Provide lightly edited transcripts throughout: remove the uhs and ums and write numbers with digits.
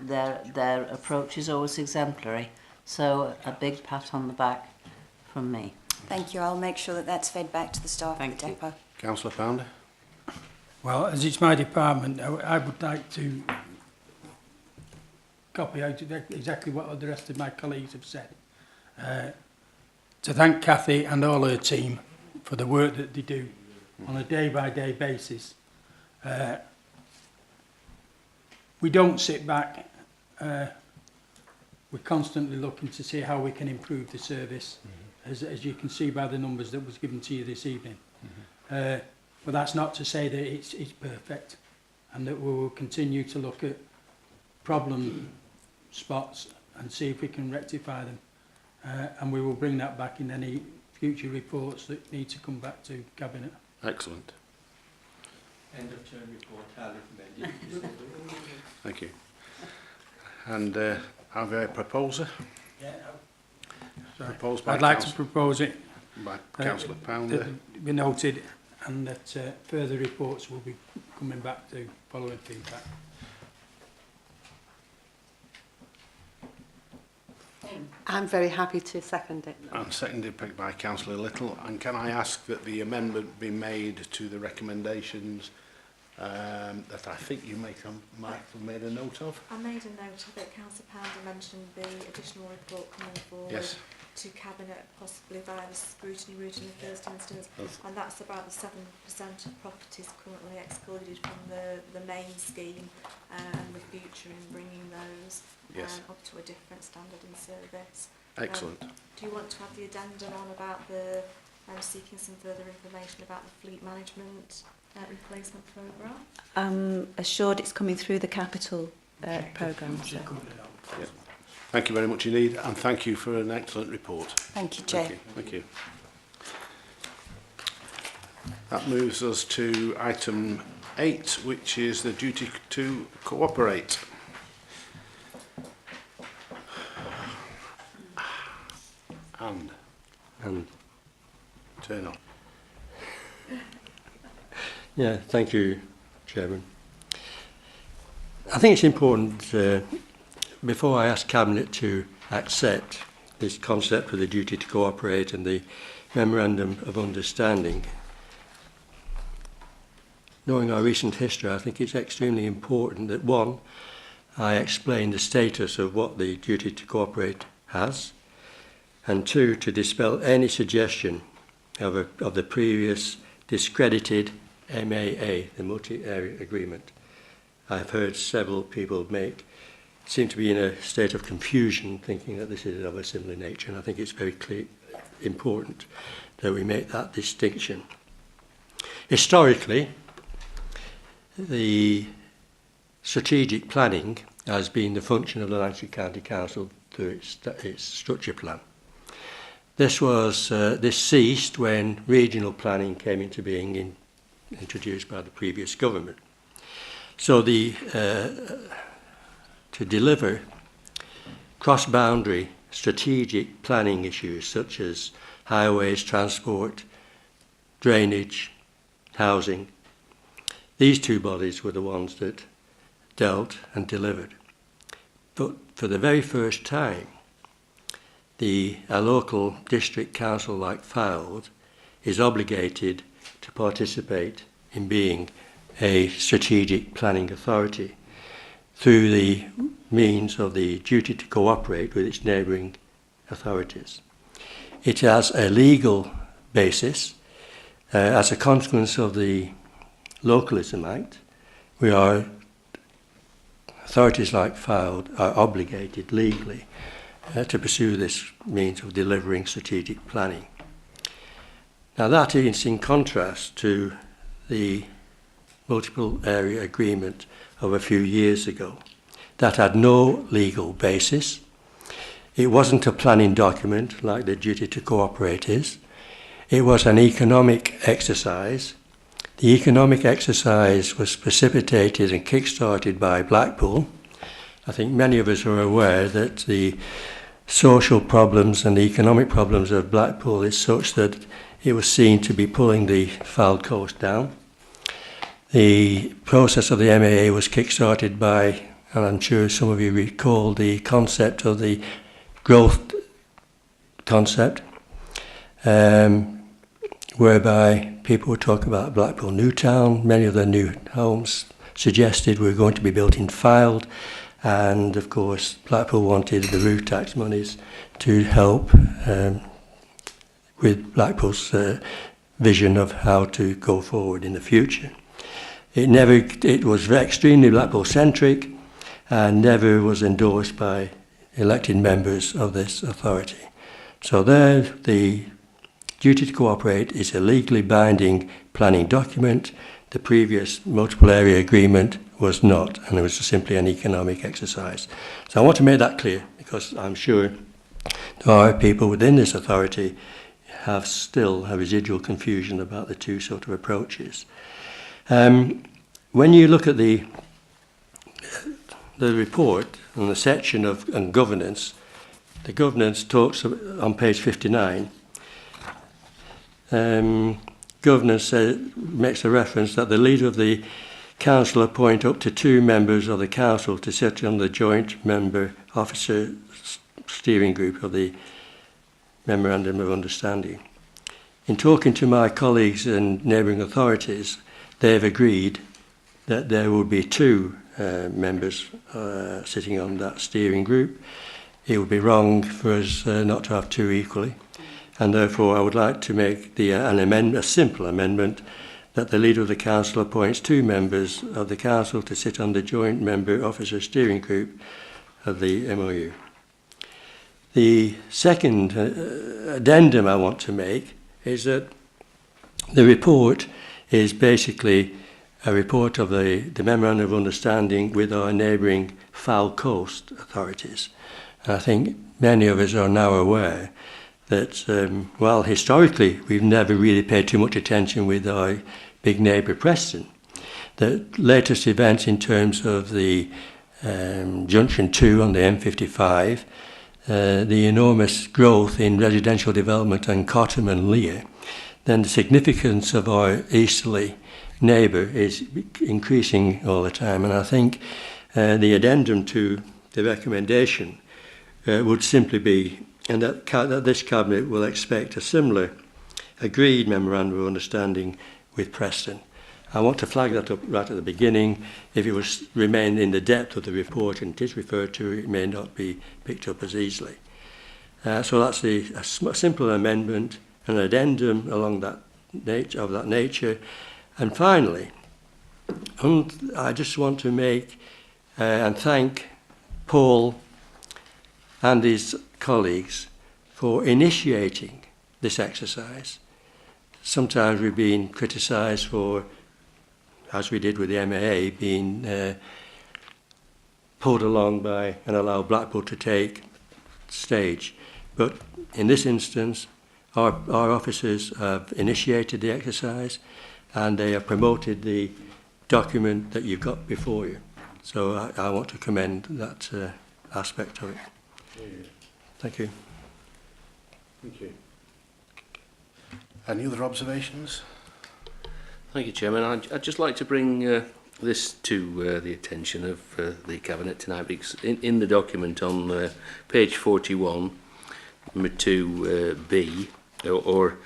their approach is always exemplary. So a big pat on the back from me. Thank you. I'll make sure that that's fed back to the staff at the depot. Councillor Pounder. Well, as it's my department, I would like to copy out exactly what the rest of my colleagues have said. To thank Cathy and all her team for the work that they do on a day-by-day basis. We don't sit back. We're constantly looking to see how we can improve the service, as you can see by the numbers that was given to you this evening. But that's not to say that it's perfect, and that we will continue to look at problem spots and see if we can rectify them. And we will bring that back in any future reports that need to come back to Cabinet. Excellent. End of term report, highly recommended. Thank you. And have a proposer? Yeah. Proposed by I'd like to propose it by Councillor Pounder. that be noted, and that further reports will be coming back to following feedback. I'm very happy to second it. And seconded by Councillor Little. And can I ask that the amendment be made to the recommendations that I think you might have made a note of? I made a note of it. Councillor Pounder mentioned the additional report coming forward. Yes. To Cabinet, possibly via the scrutiny route in the first instance, and that's about the 7% of properties currently excluded from the main scheme, and the future in bringing those up to a different standard in service. Excellent. Do you want to have the addendum on about the seeking some further information about the fleet management replacement programme? Assured it's coming through the capital programme. So. Yeah. Thank you very much indeed, and thank you for an excellent report. Thank you, Chair. Thank you. That moves us to item 8, which is the duty to cooperate. And turn on. Yeah, thank you, Chairman. I think it's important, before I ask Cabinet to accept this concept of the duty to cooperate and the Memorandum of Understanding, knowing our recent history, I think it's extremely important that, one, I explain the status of what the duty to cooperate has, and two, to dispel any suggestion of the previous discredited MAA, the Multi-Area Agreement. I've heard several people seem to be in a state of confusion, thinking that this is of a similar nature, and I think it's very important that we make that distinction. Historically, the strategic planning has been the function of the Lancashire County Council through its structure plan. This ceased when regional planning came into being introduced by the previous government. So to deliver cross-boundary strategic planning issues such as highways, transport, drainage, housing, these two bodies were the ones that dealt and delivered. But for the very first time, a local district council like Fylde is obligated to participate in being a strategic planning authority through the means of the duty to cooperate with its neighbouring authorities. It has a legal basis. As a consequence of the Localism Act, authorities like Fylde are obligated legally to pursue this means of delivering strategic planning. Now that is in contrast to the Multiple Area Agreement of a few years ago. That had no legal basis. It wasn't a planning document like the duty to cooperate is. It was an economic exercise. The economic exercise was precipitated and kick-started by Blackpool. I think many of us are aware that the social problems and the economic problems of Blackpool is such that it was seen to be pulling the Fylde coast down. The process of the MAA was kick-started by and I'm sure some of you recall the concept of the growth concept, whereby people would talk about Blackpool New Town. Many of the new homes suggested were going to be built in Fylde, and of course Blackpool wanted the roof tax monies to help with Blackpool's vision of how to go forward in the future. It was extremely Blackpool centric and never was endorsed by elected members of this authority. So there, the duty to cooperate is a legally binding planning document. The previous multiple area agreement was not, and it was simply an economic exercise. So I want to make that clear, because I'm sure there are people within this authority have still a residual confusion about the two sort of approaches. When you look at the report and the section on governance, the governance talks on page 59. Governance makes a reference that the leader of the council appoint up to 2 members of the council to sit on the joint member officer steering group of the Memorandum of Understanding. In talking to my colleagues in neighbouring authorities, they've agreed that there will be 2 members sitting on that steering group. It would be wrong for us not to have 2 equally, and therefore I would like to make a simple amendment that the leader of the council appoints 2 members of the council to sit on the joint member officer steering group of the MOU. The second addendum I want to make is that the report is basically a report of the Memorandum of Understanding with our neighbouring Foul Coast authorities. And I think many of us are now aware that, while historically we've never really paid too much attention with our big neighbour Preston, the latest events in terms of the Junction 2 on the M55, the enormous growth in residential development on Cottam and Lear, then the significance of our easterly neighbour is increasing all the time. And I think the addendum to the recommendation would simply be, and that this Cabinet will expect a similar agreed Memorandum of Understanding with Preston. I want to flag that up right at the beginning. If it was remain in the depth of the report and it is referred to, it may not be picked up as easily. So that's a simple amendment, an addendum along that nature. And finally, I just want to make and thank Paul and his colleagues for initiating this exercise. Sometimes we've been criticised for, as we did with the MAA, being pulled along by and allow Blackpool to take stage. But in this instance, our officers have initiated the exercise and they have promoted the document that you've got before you. So I want to commend that aspect of it. Thank you. Thank you. Any other observations? Thank you, Chairman. I'd just like to bring this to the attention of the Cabinet tonight, because in the document on page 41, number 2B, or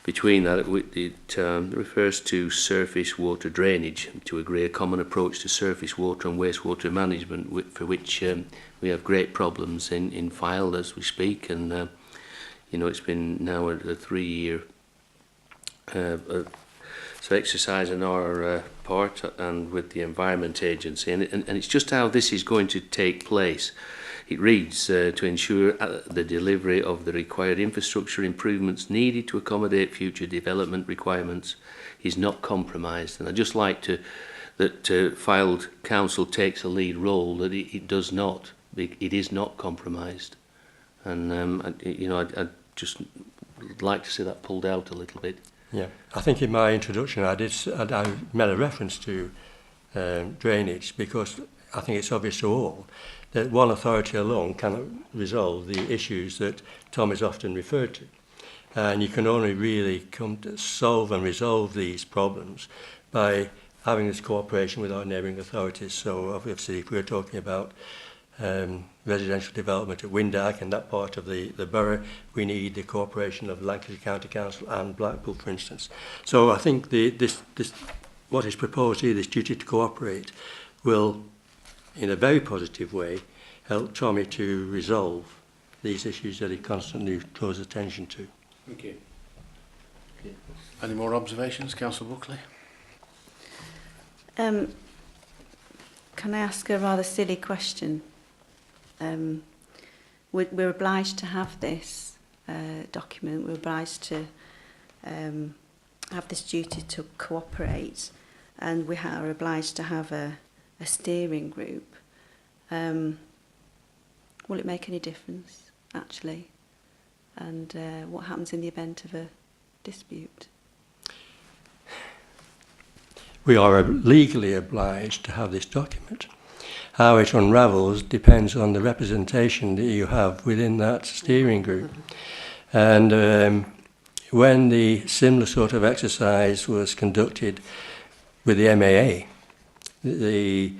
between that, it refers to surface water drainage, to agree a common approach to surface water and wastewater management, for which we have great problems in Fylde as we speak, and you know, it's been now a 3-year so exercise on our part and with the Environment Agency, and it's just how this is going to take place. It reads, to ensure the delivery of the required infrastructure improvements needed to accommodate future development requirements is not compromised. And I'd just like that Fylde Council takes a lead role, that it does not, it is not compromised. And, you know, I'd just like to see that pulled out a little bit. Yeah, I think in my introduction I made a reference to drainage, because I think it's obvious to all that one authority alone cannot resolve the issues that Tom has often referred to. And you can only really come to solve and resolve these problems by having this cooperation with our neighbouring authorities. So obviously if we're talking about residential development at Windark and that part of the borough, we need the cooperation of Lancashire County Council and Blackpool, for instance. So I think this what is proposed here, this duty to cooperate, will, in a very positive way, help Tommy to resolve these issues that he constantly draws attention to. Thank you. Any more observations, Councillor Buckley? Can I ask a rather silly question? We're obliged to have this document. We're obliged to have this duty to cooperate, and we are obliged to have a steering group. Will it make any difference, actually? And what happens in the event of a dispute? We are legally obliged to have this document. How it unravels depends on the representation that you have within that steering group. And when the similar sort of exercise was conducted with the MAA, there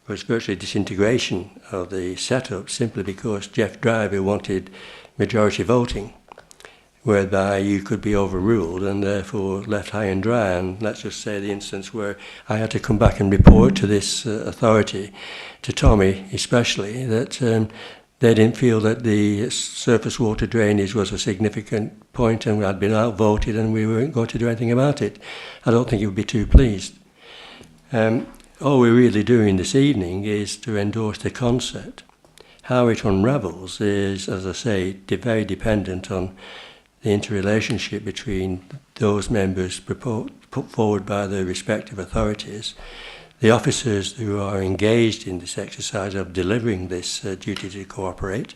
was virtually disintegration of the setup simply because Jeff Driver wanted majority voting, whereby you could be overruled and therefore left high and dry. And let's just say the instance where I had to come back and report to this authority, to Tommy especially, that they didn't feel that the surface water drainage was a significant point and we had been outvoted and we weren't going to do anything about it. I don't think he would be too pleased. All we're really doing this evening is to endorse the concept. How it unravels is, as I say, very dependent on the interrelationship between those members put forward by the respective authorities, the officers who are engaged in this exercise of delivering this duty to cooperate.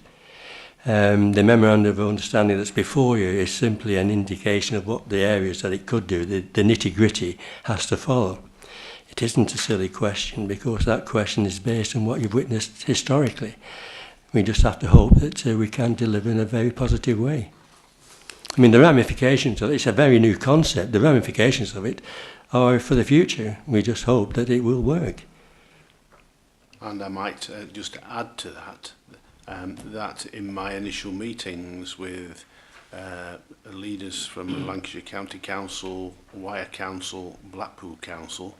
The memorandum of understanding that's before you is simply an indication of what the areas that it could do. The nitty-gritty has to follow. It isn't a silly question because that question is based on what you've witnessed historically. We just have to hope that we can deliver in a very positive way. I mean, the ramifications of it, it's a very new concept, the ramifications of it are for the future. We just hope that it will work. And I might just add to that, that in my initial meetings with leaders from Lancashire County Council, Wyre Council, Blackpool Council,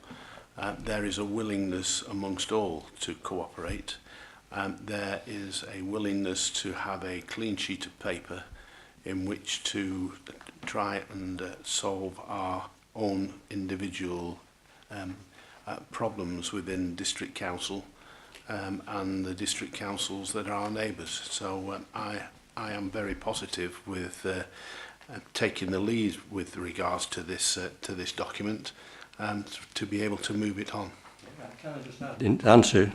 there is a willingness amongst all to cooperate. There is a willingness to have a clean sheet of paper in which to try and solve our own individual problems within district council and the district councils that are our neighbours. So I am very positive with taking the lead with regards to this document and to be able to move it on. Can I just add in answer?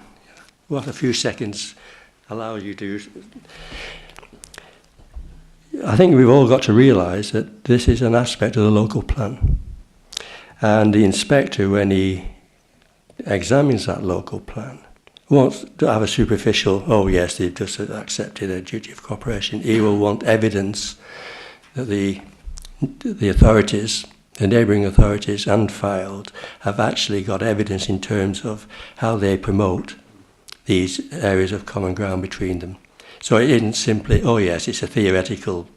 What a few seconds allows you to. I think we've all got to realise that this is an aspect of the local plan. And the inspector, when he examines that local plan, wants to have a superficial, oh yes, they've just accepted a duty of cooperation. He will want evidence that the authorities, the neighbouring authorities and filed, have actually got evidence in terms of how they promote these areas of common ground between them. So it isn't simply, oh yes, it's a theoretical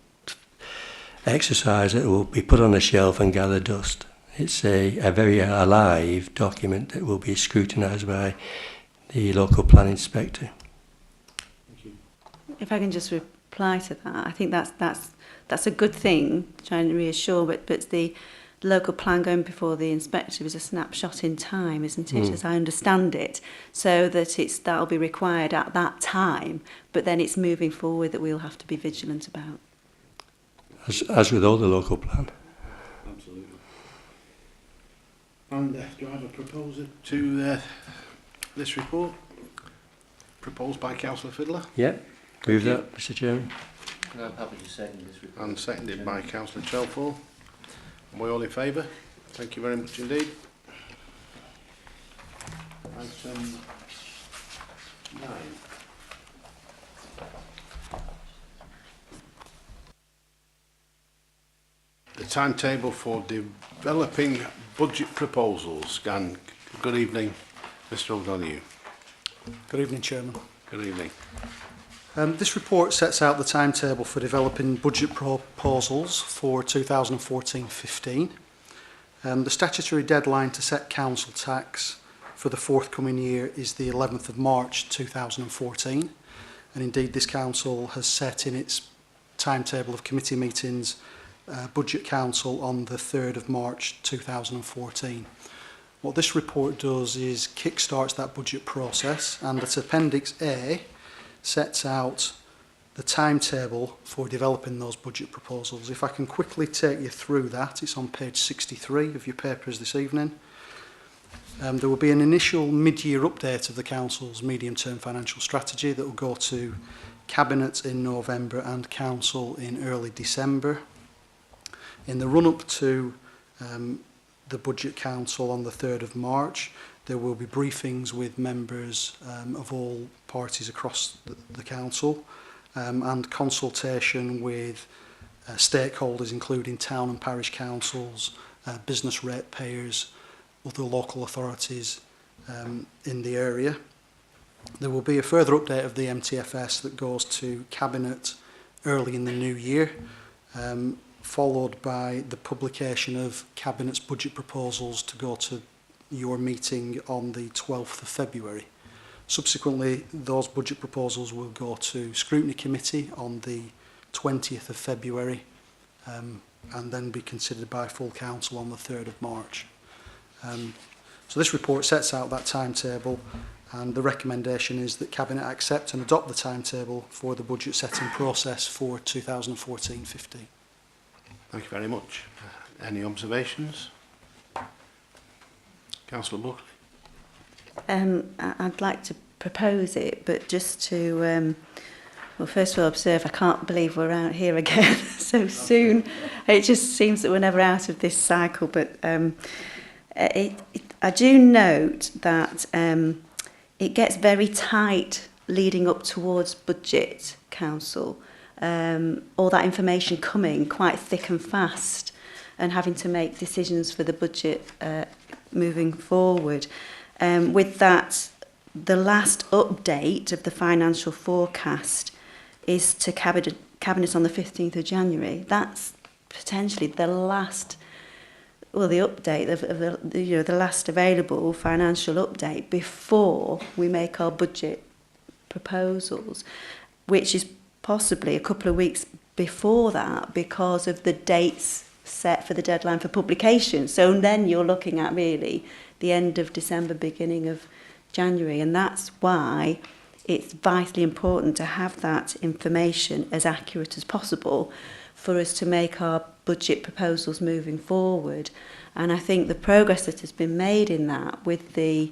exercise that will be put on a shelf and gather dust. It's a very alive document that will be scrutinised by the local plan inspector. If I can just reply to that, I think that's a good thing, trying to reassure, but the local plan going before the inspector is a snapshot in time, isn't it, as I understand it, so that that'll be required at that time, but then it's moving forward that we'll have to be vigilant about. As with all the local plan. Absolutely. And do I have a proposer to this report? Proposed by Councillor Fiddler? Yeah, move that, Mr Chairman. I'm happy to second this report. And seconded by Councillor Chelford. Are we all in favour? Thank you very much indeed. Item 9. The timetable for developing budget proposals. And good evening, Mr O'Donoghue. Good evening, Chairman. Good evening. This report sets out the timetable for developing budget proposals for 2014-15. The statutory deadline to set council tax for the forthcoming year is the 11th of March 2014. And indeed, this council has set in its timetable of committee meetings Budget Council on the 3rd of March 2014. What this report does is kickstarts that budget process, and at Appendix A sets out the timetable for developing those budget proposals. If I can quickly take you through that, it's on page 63 of your papers this evening. There will be an initial mid-year update of the Council's medium-term financial strategy that will go to Cabinet in November and Council in early December. In the run-up to the Budget Council on the 3rd of March, there will be briefings with members of all parties across the Council and consultation with stakeholders including town and parish councils, business ratepayers, other local authorities in the area. There will be a further update of the MTFS that goes to Cabinet early in the new year, followed by the publication of Cabinet's budget proposals to go to your meeting on the 12th of February. Subsequently, those budget proposals will go to Scrutiny Committee on the 20th of February and then be considered by full council on the 3rd of March. So this report sets out that timetable, and the recommendation is that Cabinet accept and adopt the timetable for the budget setting process for 2014-15. Thank you very much. Any observations? Councillor Buckley. I'd like to propose it, but just to, well, first of all, observe, I can't believe we're out here again so soon. It just seems that we're never out of this cycle, but I do note that it gets very tight leading up towards Budget Council. All that information coming quite thick and fast and having to make decisions for the budget moving forward. With that, the last update of the financial forecast is to Cabinet on the 15th of January. That's potentially the last, well, the update of the last available financial update before we make our budget proposals, which is possibly a couple of weeks before that because of the dates set for the deadline for publication. So then you're looking at really the end of December, beginning of January, and that's why it's vitally important to have that information as accurate as possible for us to make our budget proposals moving forward. And I think the progress that has been made in that with the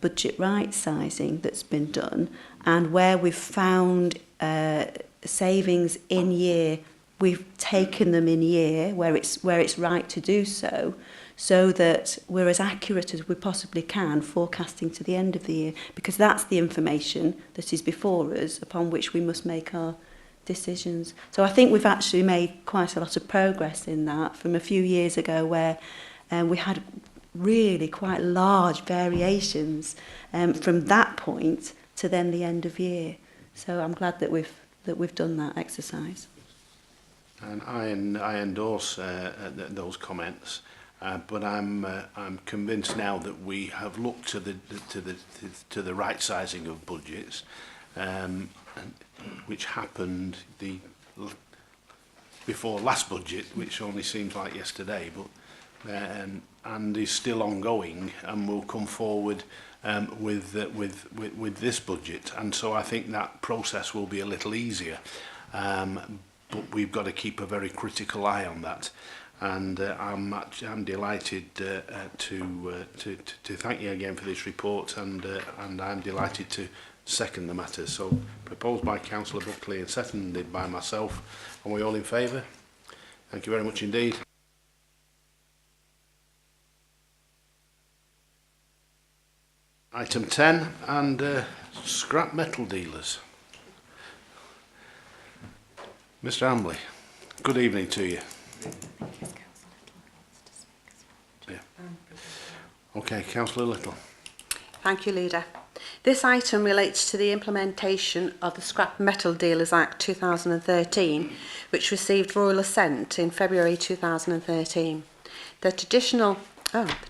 budget right sizing that's been done, and where we've found savings in year, we've taken them in year where it's right to do so, so that we're as accurate as we possibly can forecasting to the end of the year, because that's the information that is before us upon which we must make our decisions. So I think we've actually made quite a lot of progress in that from a few years ago, where we had really quite large variations from that point to then the end of year. So I'm glad that we've done that exercise. And I endorse those comments, but I'm convinced now that we have looked to the right sizing of budgets, which happened before last budget, which only seems like yesterday, but and is still ongoing, and will come forward with this budget. And so I think that process will be a little easier. But we've got to keep a very critical eye on that, and I'm delighted to thank you again for this report, and I'm delighted to second the matter. So proposed by Councillor Buckley and seconded by myself. Are we all in favour? Thank you very much indeed. Item 10, and scrap metal dealers. Mr. Hambley, good evening to you. Yeah. Okay, Councillor Little. Thank you, Leader. This item relates to the implementation of the Scrap Metal Dealers Act 2013, which received royal assent in February 2013. The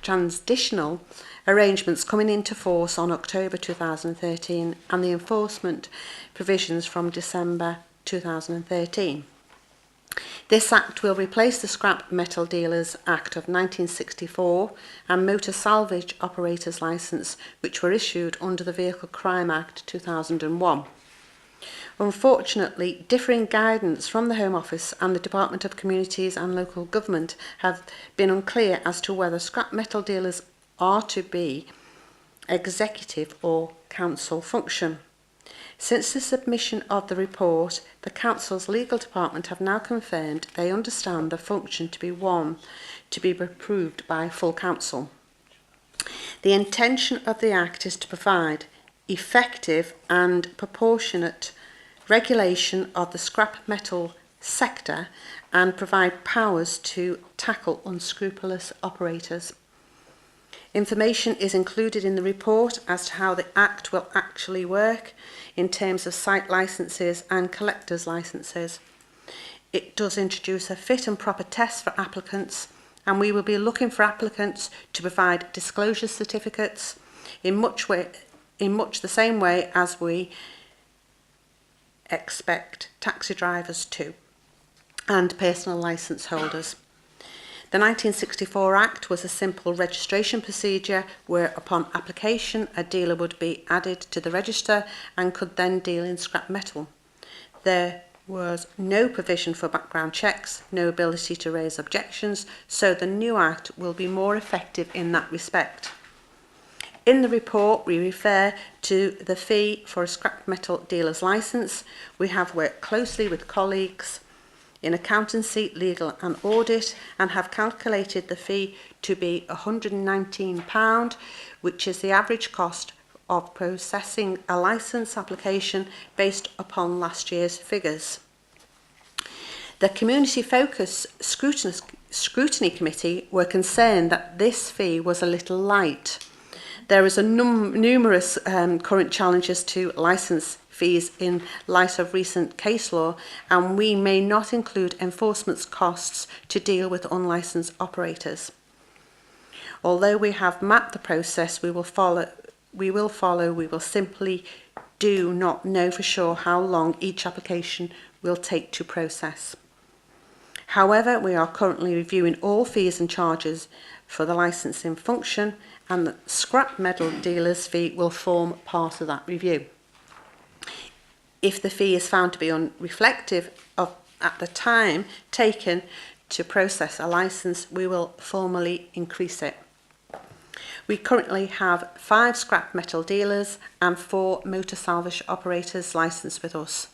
transitional arrangements coming into force on October 2013 and the enforcement provisions from December 2013. This Act will replace the Scrap Metal Dealers Act of 1964 and Motor Salvage Operators Licence, which were issued under the Vehicle Crime Act 2001. Unfortunately, differing guidance from the Home Office and the Department of Communities and Local Government have been unclear as to whether scrap metal dealers are to be executive or council function. Since the submission of the report, the Council's legal department have now confirmed they understand the function to be one to be approved by full council. The intention of the Act is to provide effective and proportionate regulation of the scrap metal sector and provide powers to tackle unscrupulous operators. Information is included in the report as to how the Act will actually work in terms of site licences and collectors' licences. It does introduce a fit and proper test for applicants, and we will be looking for applicants to provide disclosure certificates in much the same way as we expect taxi drivers to, and personal licence holders. The 1964 Act was a simple registration procedure where upon application a dealer would be added to the register and could then deal in scrap metal. There was no provision for background checks, no ability to raise objections, so the new Act will be more effective in that respect. In the report, we refer to the fee for a scrap metal dealer's licence. We have worked closely with colleagues in accountancy, legal and audit and have calculated the fee to be £119, which is the average cost of processing a licence application based upon last year's figures. The Community Focus Scrutiny Committee were concerned that this fee was a little light. There is numerous current challenges to licence fees in light of recent case law, and we may not include enforcement costs to deal with unlicensed operators. Although we have mapped the process we will simply do not know for sure how long each application will take to process. However, we are currently reviewing all fees and charges for the licensing function, and the scrap metal dealer's fee will form part of that review. If the fee is found to be unreflective of at the time taken to process a licence, we will formally increase it. We currently have 5 scrap metal dealers and 4 motor salvage operators licensed with us.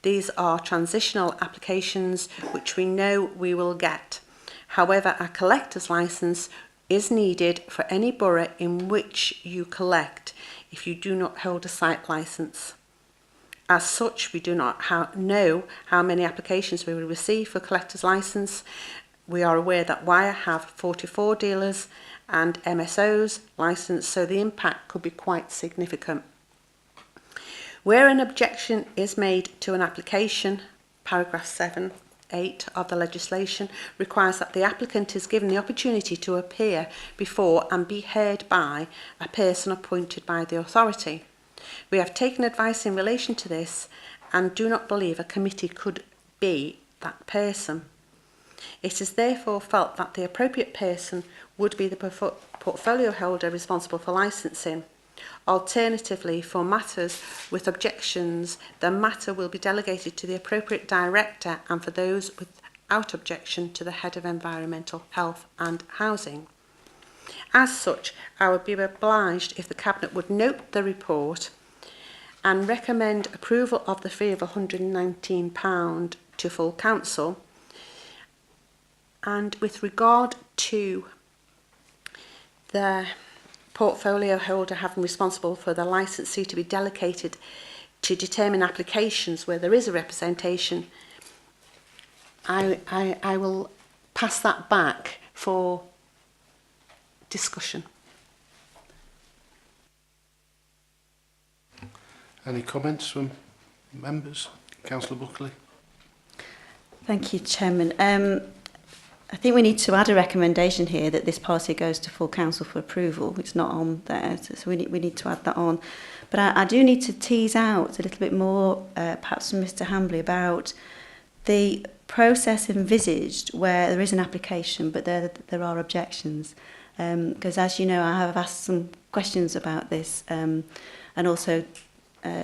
These are transitional applications which we know we will get. However, a collector's licence is needed for any borough in which you collect if you do not hold a site licence. As such, we do not know how many applications we will receive for collector's licence. We are aware that Wyre have 44 dealers and MSOs licensed, so the impact could be quite significant. Where an objection is made to an application, paragraph 7(8) of the legislation requires that the applicant is given the opportunity to appear before and be heard by a person appointed by the authority. We have taken advice in relation to this and do not believe a committee could be that person. It is therefore felt that the appropriate person would be the portfolio holder responsible for licensing. Alternatively, for matters with objections, the matter will be delegated to the appropriate director, and for those without objection to the head of environmental health and housing. As such, I would be obliged if the Cabinet would note the report and recommend approval of the fee of £119 to full council. And with regard to the portfolio holder having responsible for the licensee to be delegated to determine applications where there is a representation, I will pass that back for discussion. Any comments from members? Councillor Buckley? Thank you, Chairman. I think we need to add a recommendation here that this policy goes to full council for approval. It's not on there, so we need to add that on. But I do need to tease out a little bit more, perhaps from Mr Hambley, about the process envisaged where there is an application but there are objections. Because as you know, I have asked some questions about this and also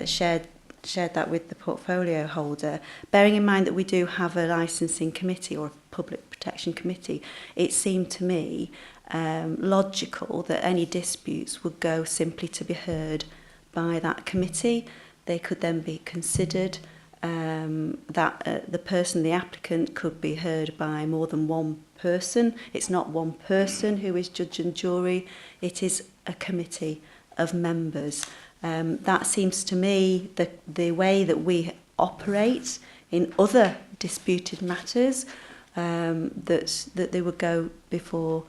shared that with the portfolio holder. Bearing in mind that we do have a licensing committee or a public protection committee, it seemed to me logical that any disputes would go simply to be heard by that committee. They could then be considered, that the person, the applicant, could be heard by more than one person. It's not one person who is judge and jury, it is a committee of members. That seems to me the way that we operate in other disputed matters, that they would go before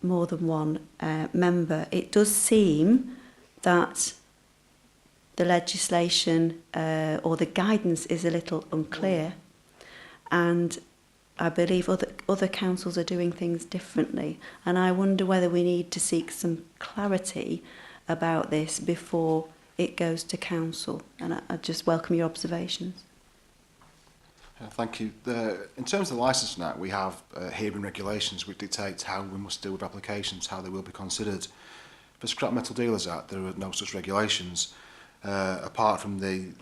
more than one member. It does seem that the legislation or the guidance is a little unclear, and I believe other councils are doing things differently, and I wonder whether we need to seek some clarity about this before it goes to council, and I just welcome your observations. Thank you. In terms of the Licensing Act, we have hearing regulations which dictate how we must deal with applications, how they will be considered. For Scrap Metal Dealers Act, there are no such regulations, apart from the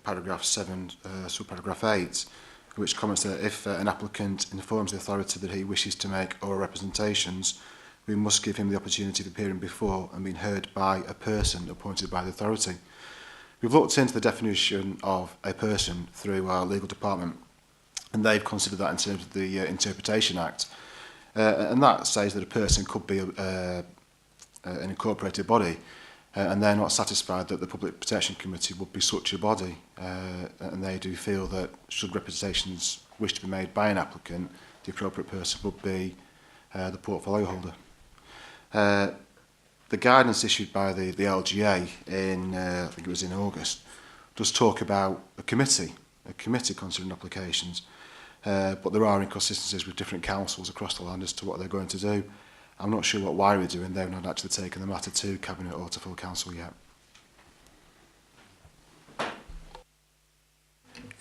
paragraph 7, subparagraph 8, which comments that if an applicant informs the authority that he wishes to make oral representations, we must give him the opportunity of appearing before and being heard by a person appointed by the authority. We've looked into the definition of a person through our legal department, and they've considered that in terms of the Interpretation Act. And that says that a person could be an incorporated body, and they're not satisfied that the Public Protection Committee would be such a body, and they do feel that should representations wish to be made by an applicant, the appropriate person would be the portfolio holder. The guidance issued by the LGA in, I think it was in August, does talk about a committee considering applications, but there are inconsistencies with different councils across the land as to what they're going to do. I'm not sure what Wyre are doing. They've not actually taken the matter to Cabinet or to full council yet.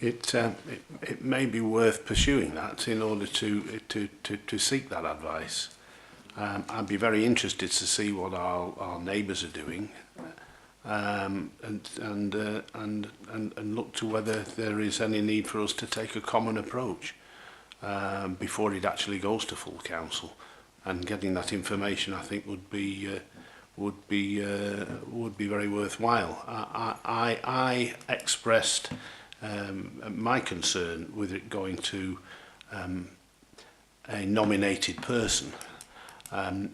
It may be worth pursuing that in order to seek that advice. I'd be very interested to see what our neighbours are doing, and look to whether there is any need for us to take a common approach before it actually goes to full council. And getting that information, I think, would be very worthwhile. I expressed my concern with it going to a nominated person. The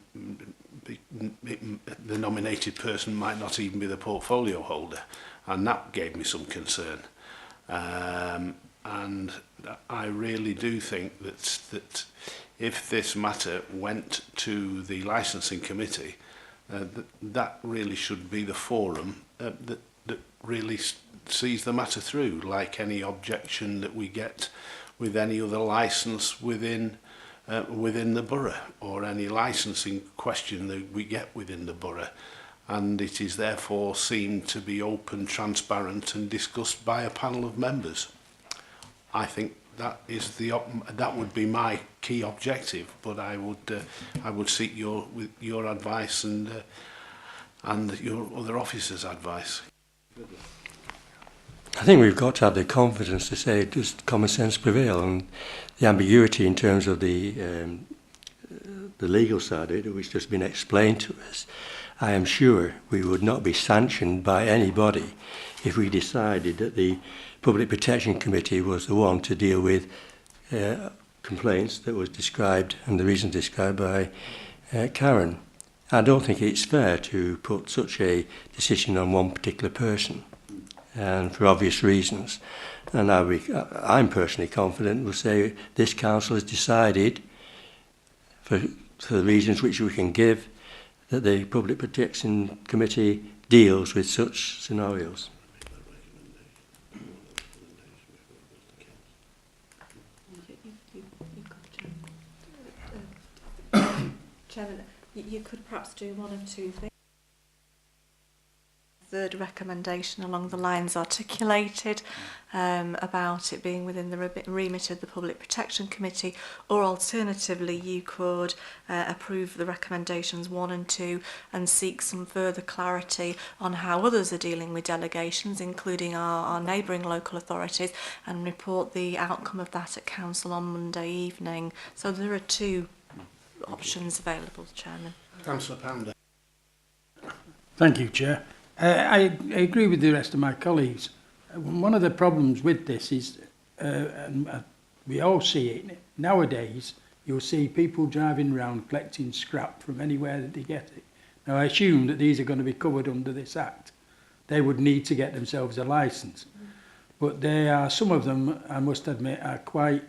nominated person might not even be the portfolio holder, and that gave me some concern. And I really do think that if this matter went to the licensing committee, that really should be the forum that really sees the matter through, like any objection that we get with any other licence within the borough, or any licensing question that we get within the borough, and it is therefore seen to be open, transparent and discussed by a panel of members. I think that is that would be my key objective, but I would seek your advice and your other officers' advice. I think we've got to have the confidence to say just common sense prevail, and the ambiguity in terms of the legal side of it, which has been explained to us. I am sure we would not be sanctioned by anybody if we decided that the Public Protection Committee was the one to deal with complaints that was described and the reasons described by Karen. I don't think it's fair to put such a decision on one particular person, and for obvious reasons. And I'm personally confident we'll say this council has decided, for the reasons which we can give, that the Public Protection Committee deals with such scenarios. Chairman, you could perhaps do one of two things. Third recommendation along the lines articulated about it being within the remit of the Public Protection Committee, or alternatively you could approve the recommendations 1 and 2 and seek some further clarity on how others are dealing with delegations, including our neighbouring local authorities, and report the outcome of that at Council on Monday evening. So there are two options available, Chairman. Councillor Pounder. Thank you, Chair. I agree with the rest of my colleagues. One of the problems with this is, we all see it, nowadays you'll see people driving around collecting scrap from anywhere that they get it. Now I assume that these are going to be covered under this Act. They would need to get themselves a licence. But there are some of them, I must admit, are quite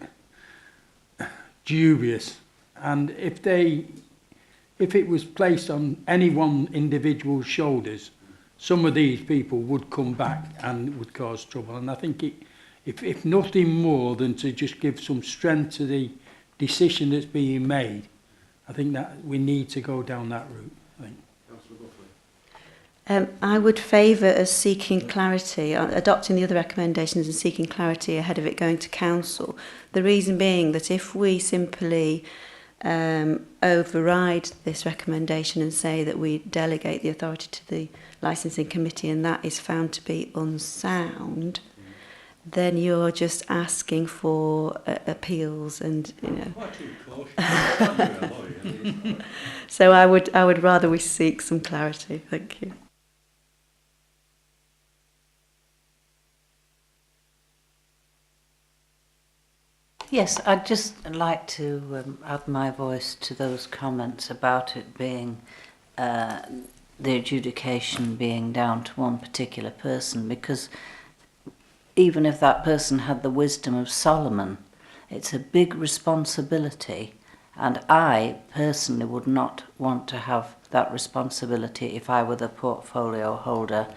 dubious. And if it was placed on any one individual's shoulders, some of these people would come back and would cause trouble. And I think if nothing more than to just give some strength to the decision that's being made, I think that we need to go down that route. I think. I would favour us seeking clarity, adopting the other recommendations and seeking clarity ahead of it going to Council. The reason being that if we simply override this recommendation and say that we delegate the authority to the licensing committee and that is found to be unsound, then you're just asking for appeals and, you know. So I would rather we seek some clarity. Thank you. Yes, I'd just like to add my voice to those comments about it being the adjudication being down to one particular person, because even if that person had the wisdom of Solomon, it's a big responsibility, and I personally would not want to have that responsibility if I were the portfolio holder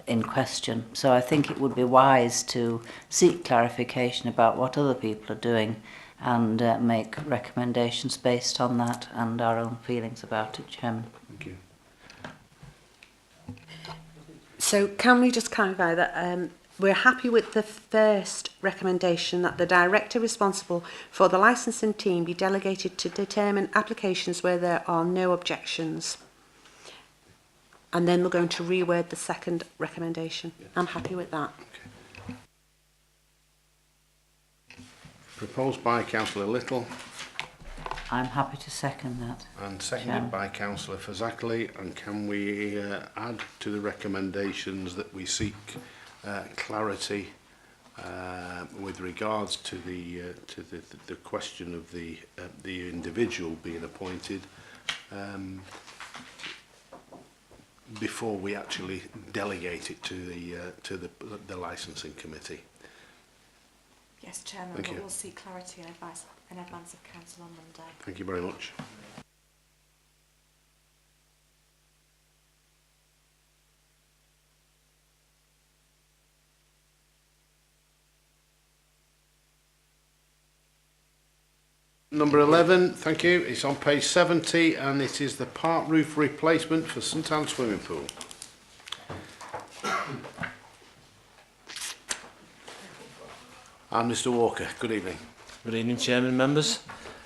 in question. So I think it would be wise to seek clarification about what other people are doing and make recommendations based on that and our own feelings about it, Chairman. Thank you. So can we just clarify that we're happy with the first recommendation, that the director responsible for the licensing team be delegated to determine applications where there are no objections? And then we're going to reword the second recommendation. Yes. I'm happy with that. Okay. Proposed by Councillor Little. I'm happy to second that. And seconded by Councillor Fazakerley. And can we add to the recommendations that we seek clarity with regards to the question of the individual being appointed before we actually delegate it to the licensing committee? Yes, Chairman, but we'll seek clarity and advice in advance of Council on Monday. Thank you very much. Number 11, thank you. It's on page 70 and it is the park roof replacement for St Anne's swimming pool. And Mr Walker, good evening. Good evening, Chairman, members.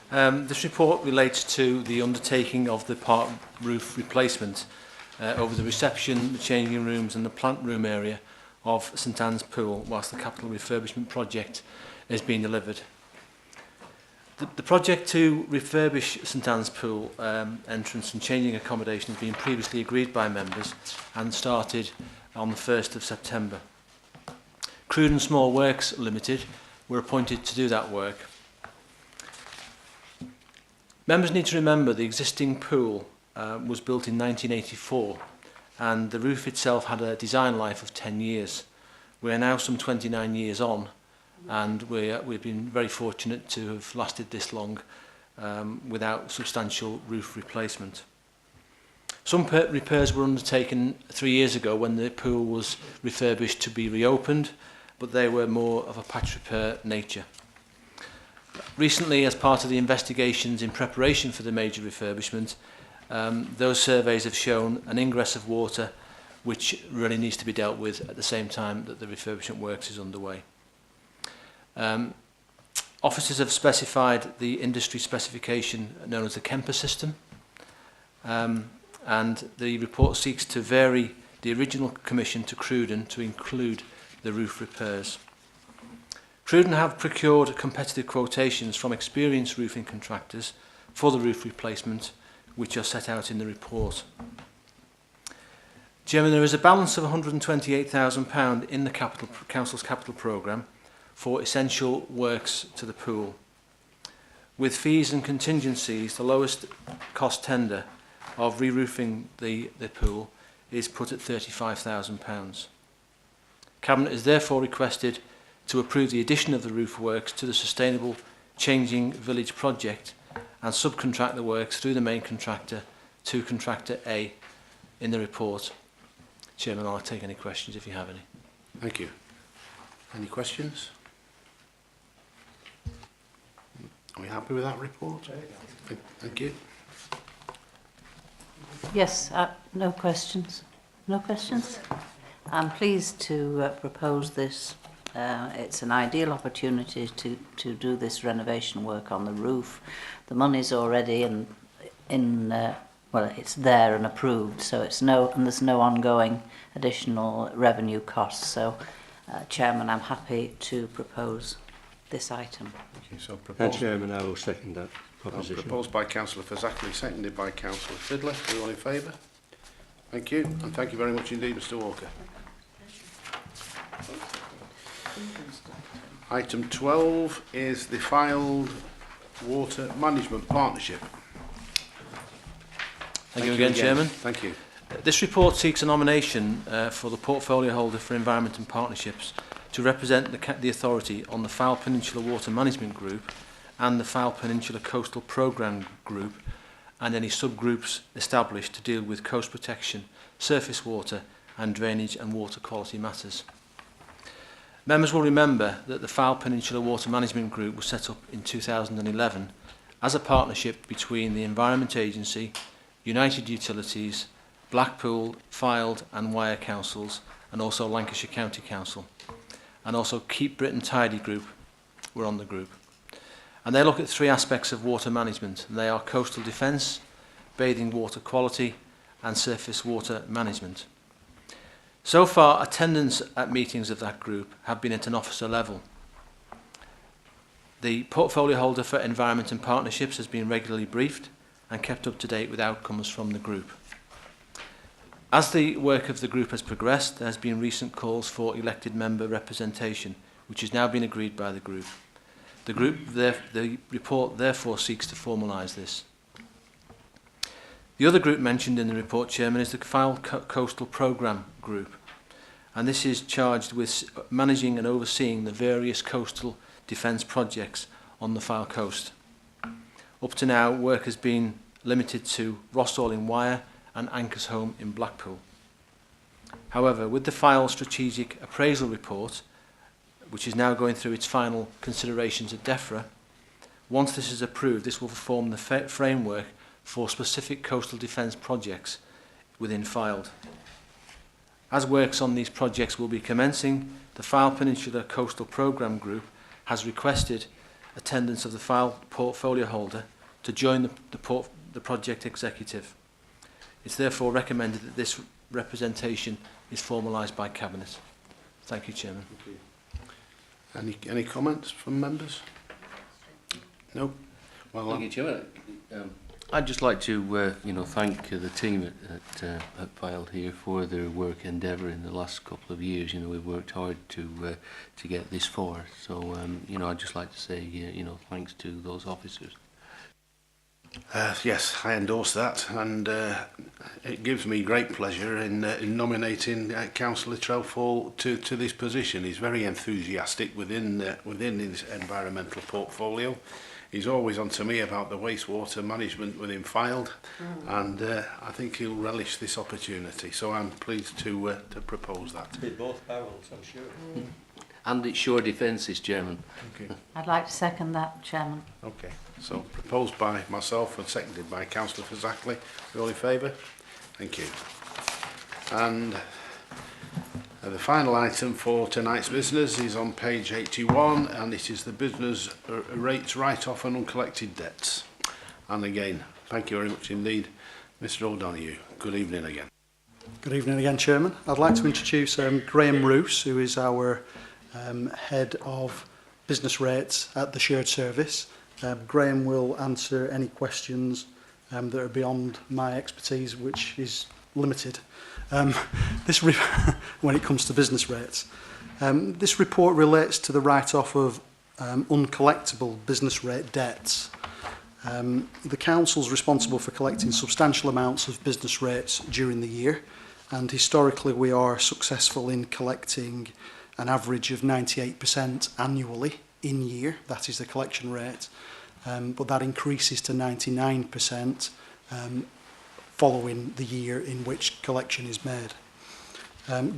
This report relates to the undertaking of the park roof replacement over the reception, the changing rooms and the plant room area of St Anne's Pool whilst the capital refurbishment project is being delivered. The project to refurbish St Anne's Pool entrance and changing accommodation has been previously agreed by members and started on the 1st of September. Crude and Small Works Limited were appointed to do that work. Members need to remember the existing pool was built in 1984 and the roof itself had a design life of 10 years. We are now some 29 years on and we've been very fortunate to have lasted this long without substantial roof replacement. Some repairs were undertaken 3 years ago when the pool was refurbished to be reopened, but they were more of a patch repair nature. Recently, as part of the investigations in preparation for the major refurbishment, those surveys have shown an ingress of water which really needs to be dealt with at the same time that the refurbishment works is underway. Officers have specified the industry specification known as the Kemper system, and the report seeks to vary the original commission to Cruden to include the roof repairs. Cruden have procured competitive quotations from experienced roofing contractors for the roof replacement, which are set out in the report. Chairman, there is a balance of £128,000 in the Council's capital programme for essential works to the pool. With fees and contingencies, the lowest cost tender of re-roofing the pool is put at £35,000. Cabinet is therefore requested to approve the addition of the roof works to the Sustainable Changing Village project and subcontract the works through the main contractor to Contractor A in the report. Chairman, I'll take any questions if you have any. Thank you. Any questions? Are we happy with that report? Thank you. Yes, no questions. No questions? I'm pleased to propose this. It's an ideal opportunity to do this renovation work on the roof. The money's already well, it's there and approved, so there's no ongoing additional revenue costs. So, Chairman, I'm happy to propose this item. Okay, so proposed, Chairman, I will second that proposition. Proposed by Councillor Fazakerley, seconded by Councillor Fiddler. Are you all in favour? Thank you, and thank you very much indeed, Mr. Walker. Item 12 is the Fylde Water Management Partnership. Thank you again, Chairman. Thank you. This report seeks a nomination for the portfolio holder for Environment and Partnerships to represent the authority on the Fylde Peninsula Water Management Group and the Fylde Peninsula Coastal Programme Group and any subgroups established to deal with coast protection, surface water and drainage and water quality matters. Members will remember that the Fylde Peninsula Water Management Group was set up in 2011 as a partnership between the Environment Agency, United Utilities, Blackpool, Fylde and Wyre councils, and also Lancashire County Council. And also Keep Britain Tidy Group were on the group. And they look at three aspects of water management. And they are coastal defence, bathing water quality, and surface water management. So far, attendance at meetings of that group have been at an officer level. The portfolio holder for Environment and Partnerships has been regularly briefed and kept up to date with outcomes from the group. As the work of the group has progressed, there has been recent calls for elected member representation, which has now been agreed by the group. The report therefore seeks to formalise this. The other group mentioned in the report, Chairman, is the Fylde Coastal Programme Group, and this is charged with managing and overseeing the various coastal defence projects on the Fylde coast. Up to now, work has been limited to Rossall in Wyre and Ankersholm in Blackpool. However, with the Fylde Strategic Appraisal Report, which is now going through its final considerations at DEFRA, once this is approved, this will form the framework for specific coastal defence projects within Fylde. As works on these projects will be commencing, the Fylde Peninsula Coastal Programme Group has requested attendance of the Fylde portfolio holder to join the project executive. It's therefore recommended that this representation is formalised by Cabinet. Thank you, Chairman. Thank you. Any comments from members? No? Well, thank you, Chairman. I'd just like to thank the team at Fylde here for their work endeavour in the last couple of years. We've worked hard to get this far. So I'd just like to say thanks to those officers. Yes, I endorse that, and it gives me great pleasure in nominating Councillor Trelfall to this position. He's very enthusiastic within his environmental portfolio. He's always on to me about the wastewater management within Fylde, and I think he'll relish this opportunity. So I'm pleased to propose that. With both barrels, I'm sure. And it's your defences, Chairman. Okay. I'd like to second that, Chairman. Okay. So proposed by myself and seconded by Councillor Fazackley. All in favour? Thank you. And the final item for tonight's business is on page 81, and it is the business rates write-off and uncollected debts. And again, thank you very much indeed, Mr O'Donoghue. Good evening again. Good evening again, Chairman. I'd like to introduce Graham Roos, who is our Head of Business Rates at the Shared Service. Graham will answer any questions that are beyond my expertise, which is limited. When it comes to business rates. This report relates to the write-off of uncollectible business rate debts. The Council's responsible for collecting substantial amounts of business rates during the year, and historically we are successful in collecting an average of 98% annually in year. That is the collection rate, but that increases to 99% following the year in which collection is made.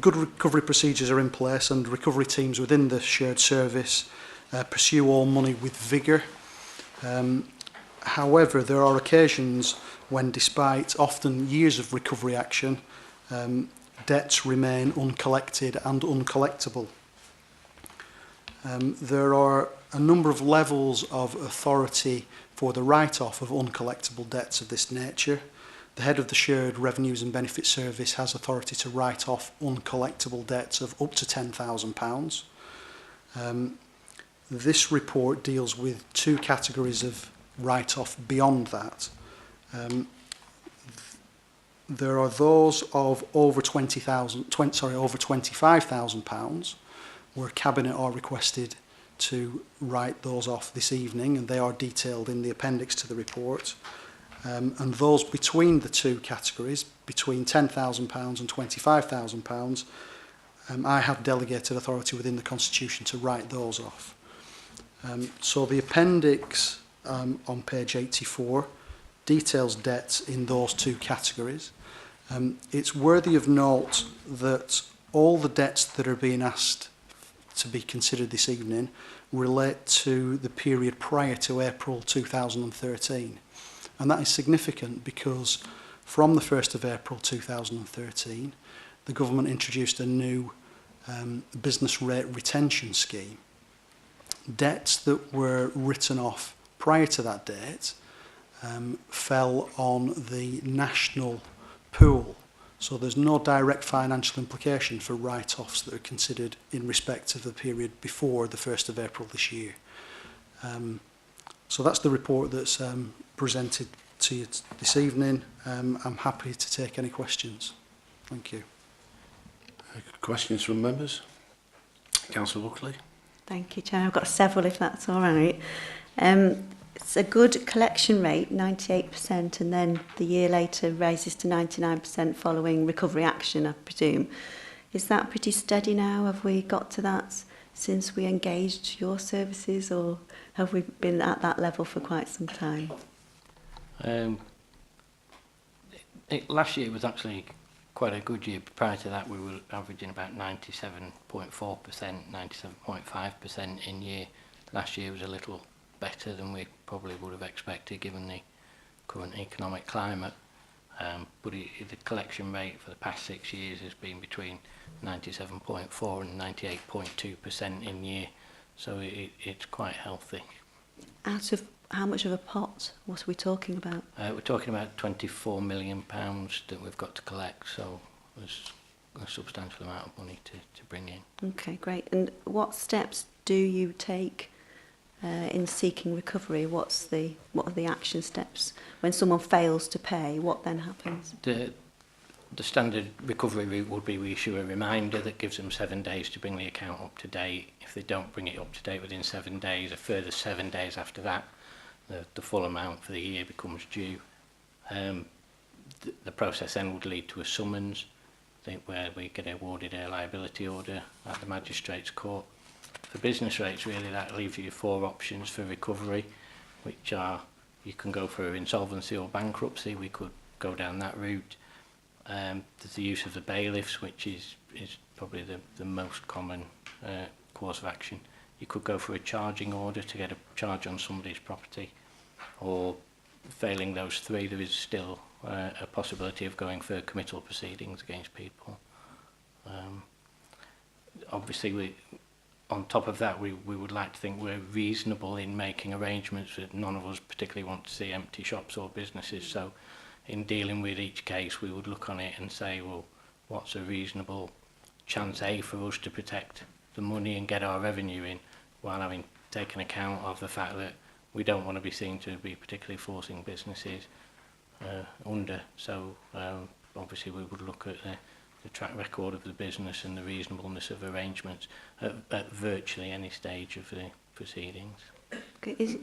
Good recovery procedures are in place, and recovery teams within the shared service pursue all money with vigour. However, there are occasions when, despite often years of recovery action, debts remain uncollected and uncollectible. There are a number of levels of authority for the write-off of uncollectible debts of this nature. The head of the Shared Revenues and Benefits Service has authority to write off uncollectible debts of up to £10,000. This report deals with two categories of write-off beyond that. There are those of over £25,000, where Cabinet are requested to write those off this evening, and they are detailed in the appendix to the report. And those between the two categories, between £10,000 and £25,000, I have delegated authority within the Constitution to write those off. So the appendix on page 84 details debts in those two categories. It's worthy of note that all the debts that are being asked to be considered this evening relate to the period prior to April 2013. And that is significant because from the 1st of April 2013, the government introduced a new business rate retention scheme. Debts that were written off prior to that date fell on the national pool. So there's no direct financial implication for write-offs that are considered in respect of the period before the 1st of April this year. So that's the report that's presented to you this evening. I'm happy to take any questions. Thank you. Questions from members? Councillor Buckley. Thank you, Chair. I've got several, if that's all right. It's a good collection rate, 98%, and then the year later raises to 99% following recovery action, I presume. Is that pretty steady now? Have we got to that since we engaged your services, or have we been at that level for quite some time? Last year was actually quite a good year. Prior to that, we were averaging about 97.4%, 97.5% in year. Last year was a little better than we probably would have expected given the current economic climate. But the collection rate for the past 6 years has been between 97.4 and 98.2% in year. So it's quite healthy. Out of how much of a pot? What are we talking about? We're talking about £24 million that we've got to collect, so there's a substantial amount of money to bring in. Okay, great. And what steps do you take in seeking recovery? What are the action steps? When someone fails to pay, what then happens? The standard recovery route would be we issue a reminder that gives them 7 days to bring the account up to date. If they don't bring it up to date within 7 days, a further 7 days after that, the full amount for the year becomes due. The process then would lead to a summons, where we get awarded a liability order at the Magistrates' Court. For business rates, really, that leaves you 4 options for recovery, which are you can go for insolvency or bankruptcy. We could go down that route. There's the use of the bailiffs, which is probably the most common course of action. You could go for a charging order to get a charge on somebody's property, or failing those three, there is still a possibility of going for committal proceedings against people. Obviously, on top of that, we would like to think we're reasonable in making arrangements that none of us particularly want to see empty shops or businesses. So in dealing with each case, we would look on it and say, well, what's a reasonable chance, A, for us to protect the money and get our revenue in, while having taken account of the fact that we don't want to be seen to be particularly forcing businesses under. So obviously we would look at the track record of the business and the reasonableness of arrangements at virtually any stage of the proceedings. Okay,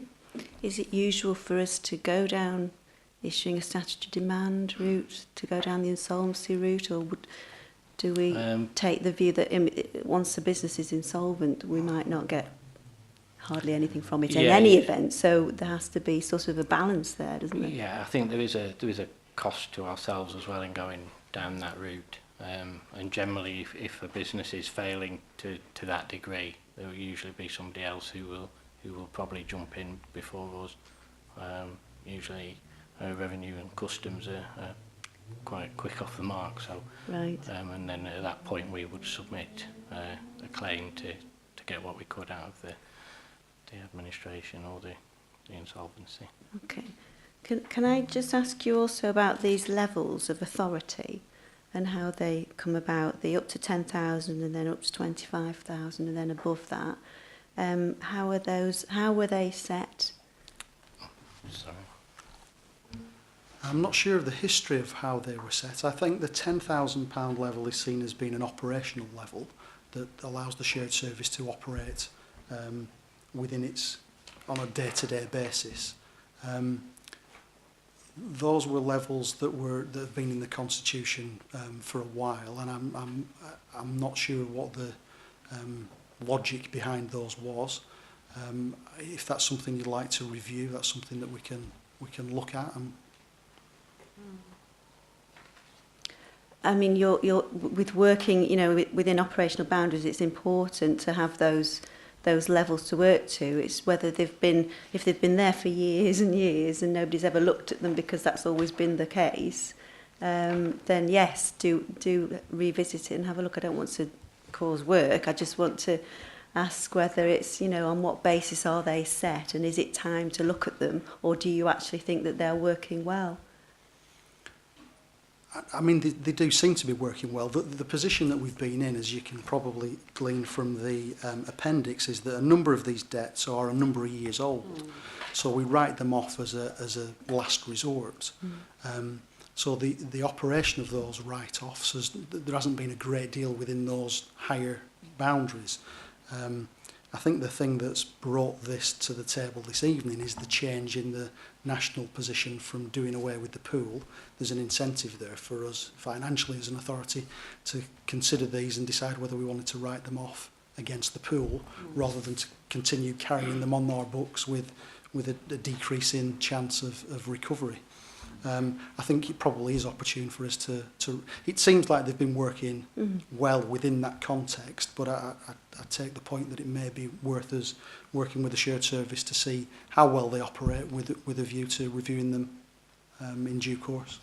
is it usual for us to go down issuing a statutory demand route, to go down the insolvency route, or do we take the view that once a business is insolvent, we might not get hardly anything from it in any event? So there has to be sort of a balance there, doesn't there? Yeah, I think there is a cost to ourselves as well in going down that route. And generally, if a business is failing to that degree, there will usually be somebody else who will probably jump in before us. Usually, revenue and customs are quite quick off the mark. So, right. And then at that point, we would submit a claim to get what we could out of the administration or the insolvency. Okay. Can I just ask you also about these levels of authority and how they come about, the up to 10,000 and then up to 25,000 and then above that? How were they set? Sorry. I'm not sure of the history of how they were set. I think the £10,000 level is seen as being an operational level that allows the shared service to operate within its, on a day-to-day basis. Those were levels that have been in the Constitution for a while, and I'm not sure what the logic behind those was. If that's something you'd like to review, that's something that we can look at. I mean, you're with working, you know, within operational boundaries, it's important to have those levels to work to. It's whether if they've been there for years and years and nobody's ever looked at them because that's always been the case, then yes, do revisit it and have a look. I don't want to cause work. I just want to ask whether it's, you know, on what basis are they set, and is it time to look at them, or do you actually think that they're working well? I mean, they do seem to be working well. The position that we've been in, as you can probably glean from the appendix, is that a number of these debts are a number of years old. So we write them off as a last resort. So the operation of those write-offs, there hasn't been a great deal within those higher boundaries. I think the thing that's brought this to the table this evening is the change in the national position from doing away with the pool. There's an incentive there for us financially as an authority to consider these and decide whether we wanted to write them off against the pool rather than to continue carrying them on our books with a decrease in chance of recovery. I think it probably is opportune for us to it seems like they've been working well within that context, but I take the point that it may be worth us working with the shared service to see how well they operate with a view to reviewing them in due course.